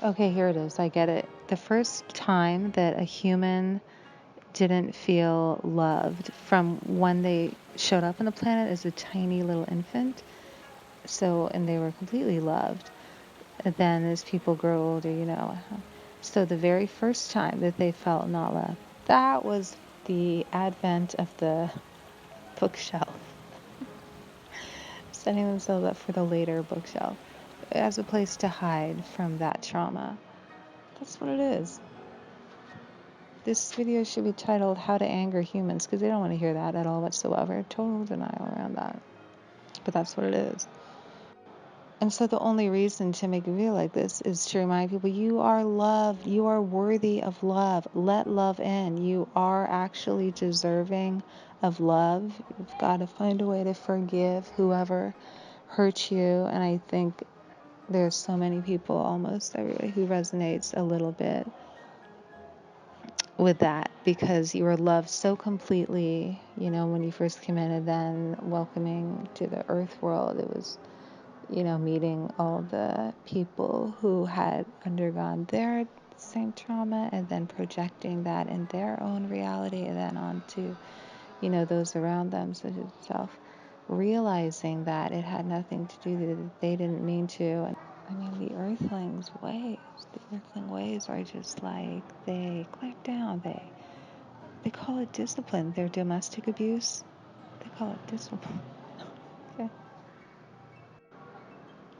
Okay, here it is. I get it. The first time that a human didn't feel loved from when they showed up on the planet as a tiny little infant. So, and they were completely loved. And then as people grow older, So the very first time that they felt not loved, that was the advent of the bookshelf, setting themselves up for the later bookshelf as a place to hide from that trauma. That's what it is. This video should be titled How to Anger Humans, because they don't want to hear that at all whatsoever. Total denial around that. But that's what it is. And so the only reason to make a video like this is to remind people you are loved. You are worthy of love. Let love in. You are actually deserving of love. You've got to find a way to forgive whoever hurt you. And I think there's so many people, almost everybody, who resonates a little bit with that, because you were loved so completely, when you first came in, and then welcoming to the earth world. It was, meeting all the people who had undergone their same trauma and then projecting that in their own reality and then onto, those around them, such as yourself, realizing that it had nothing to do with it, they didn't mean to. And I mean, the earthling ways are just like, they clap down, they call it discipline. Their domestic abuse, they call it discipline. Okay.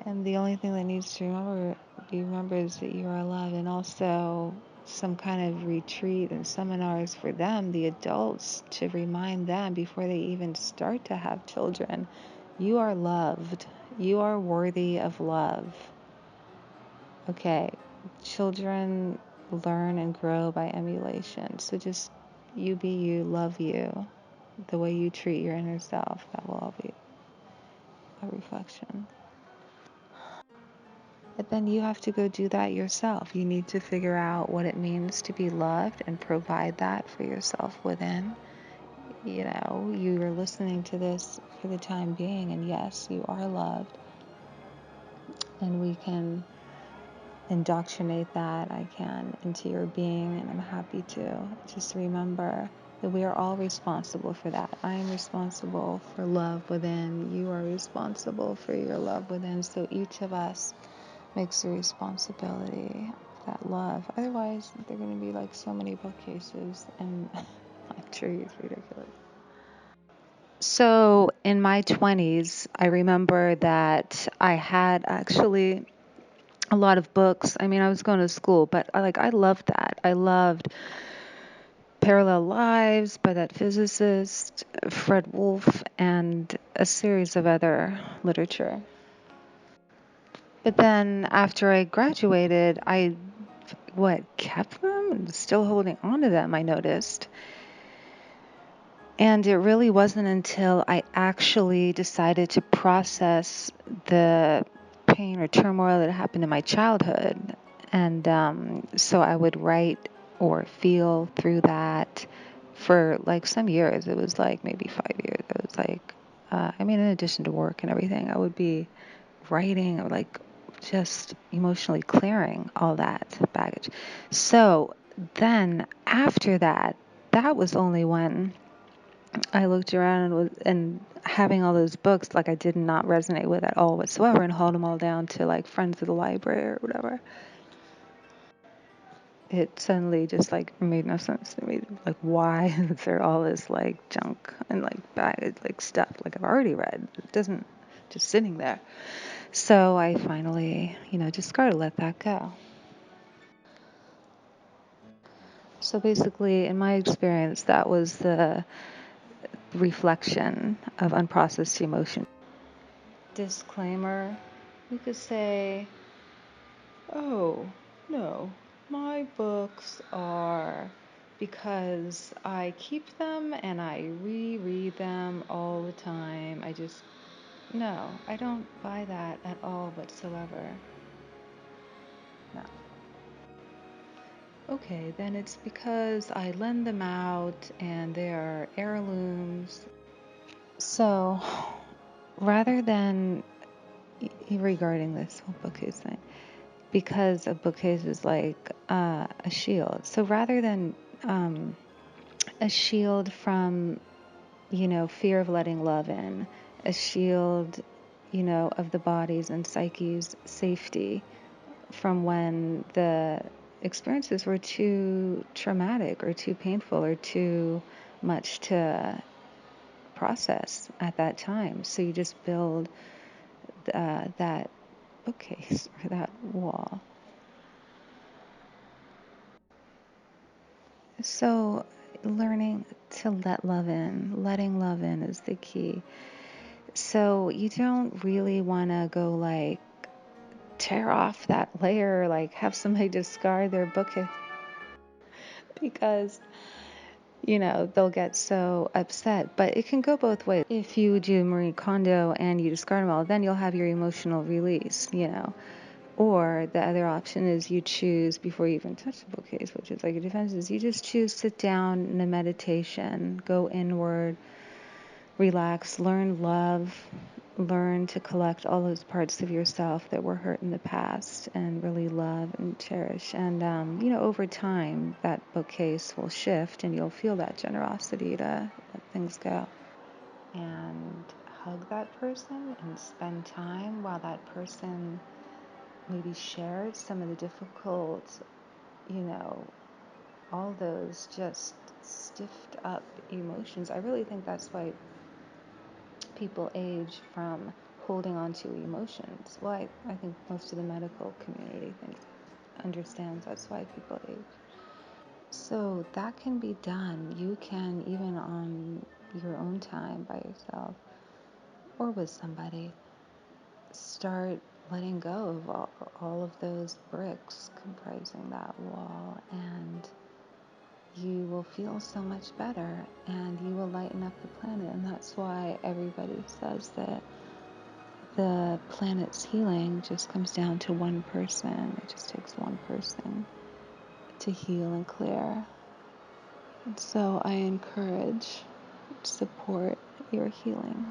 And the only thing that needs to be remembered is that you are alive, and also some kind of retreat and seminars for them, the adults, to remind them before they even start to have children, you are loved. You are worthy of love. Okay, children learn and grow by emulation. So just you be you, love you. The way you treat your inner self, that will all be a reflection. But then you have to go do that yourself. You need to figure out what it means to be loved and provide that for yourself within. You are listening to this for the time being, and yes, you are loved. And we can indoctrinate that, into your being, and I'm happy to. Just remember that we are all responsible for that. I am responsible for love within. You are responsible for your love within. So each of us makes a responsibility of that love. Otherwise, they're going to be like so many bookcases, and I'm sure it's ridiculous. So in my 20s, I remember that I had actually a lot of books. I mean, I was going to school, but I loved that. I loved Parallel Lives by that physicist, Fred Wolf, and a series of other literature. But then after I graduated, I kept them and still holding on to them, I noticed. And it really wasn't until I actually decided to process the pain or turmoil that happened in my childhood. And so I would write or feel through that for some years. It was maybe 5 years. It was in addition to work and everything, I would be writing or just emotionally clearing all that baggage. So then after that, that was only when I looked around and having all those books, I did not resonate with at all whatsoever, and hauled them all down to friends of the library or whatever. It suddenly just made no sense to me. Why is there all this junk and baggage, stuff I've already read? It doesn't, just sitting there. So I finally, just gotta let that go. So basically, in my experience, that was the reflection of unprocessed emotion. Disclaimer, you could say, oh, no, my books are because I keep them and I reread them all the time. No, I don't buy that at all whatsoever. No. Okay, then it's because I lend them out and they are heirlooms. So, rather than regarding this whole bookcase thing, because a bookcase is like a shield. So rather than a shield from, fear of letting love in, a shield, of the body's and psyche's safety from when the experiences were too traumatic or too painful or too much to process at that time. So you just build that bookcase or that wall. So learning to let love in, letting love in is the key. So you don't really want to go like tear off that layer, like have somebody discard their bookcase because they'll get so upset. But it can go both ways. If you do Marie Kondo and you discard them all, then you'll have your emotional release, Or the other option is you choose, before you even touch the bookcase, which is like a defense, is you just choose, sit down in a meditation, go inward, relax, learn love, learn to collect all those parts of yourself that were hurt in the past and really love and cherish. And, over time, that bookcase will shift and you'll feel that generosity to let things go. And hug that person and spend time while that person maybe shared some of the difficult, all those just stiffed up emotions. I really think that's why people age, from holding on to emotions. Well, I think most of the medical community understands that's why people age. So that can be done. You can, even on your own time by yourself or with somebody, start letting go of all of those bricks comprising that wall, and you will feel so much better and you will lighten up the planet. And that's why everybody says that the planet's healing just comes down to one person. It just takes one person to heal and clear. And so I encourage, support your healing.